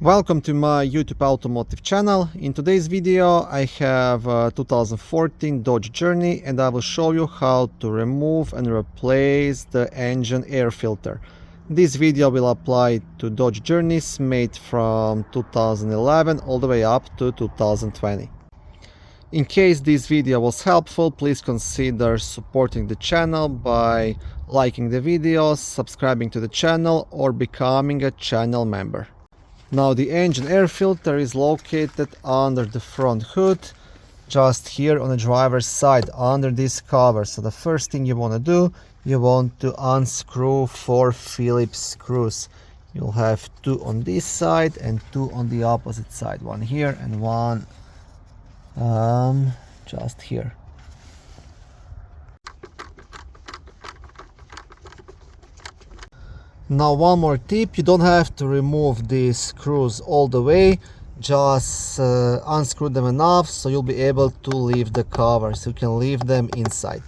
Welcome to my YouTube automotive channel. In today's video I have a 2014 Dodge Journey and I will show you how to remove and replace the engine air filter. This video will apply to Dodge Journeys made from 2011 all the way up to 2020. In case this video was helpful, please consider supporting the channel by liking the videos, subscribing to the channel, or becoming a channel member. Now the engine air filter is located under the front hood, just here on the driver's side under this cover. So the first thing you want to do, you want to unscrew 4 Phillips screws. You'll have 2 on this side and 2 on the opposite side, one here and one just here. Now one more tip, you don't have to remove these screws all the way, just unscrew them enough so you'll be able to leave the cover, so you can leave them inside.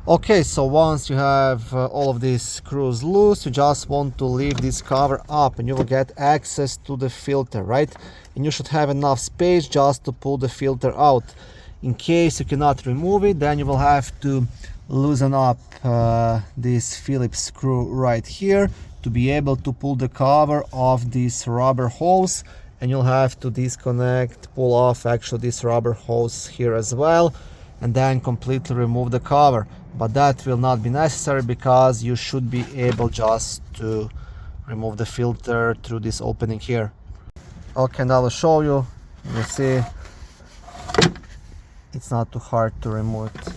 Okay, so once you have all of these screws loose, you just want to leave this cover up and you will get access to the filter, right? And you should have enough space just to pull the filter out. In case you cannot remove it, then you will have to loosen up this Phillips screw right here to be able to pull the cover off this rubber hose, and you'll have to pull off actually this rubber hose here as well, and then completely remove the cover. But that will not be necessary because you should be able just to remove the filter through this opening here. Okay, now I'll show you. You see, it's not too hard to remove it.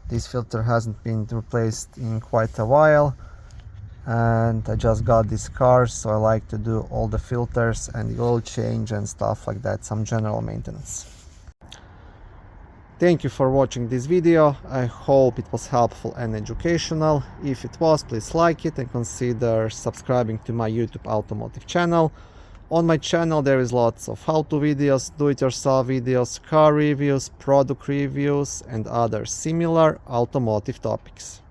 This filter hasn't been replaced in quite a while, and I just got this car, so I like to do all the filters and the oil change and stuff like that, some general maintenance. Thank you for watching this video. I hope it was helpful and educational. If it was, please like it and consider subscribing to my YouTube automotive channel. On my channel there is lots of how-to videos, do-it-yourself videos, car reviews, product reviews and other similar automotive topics.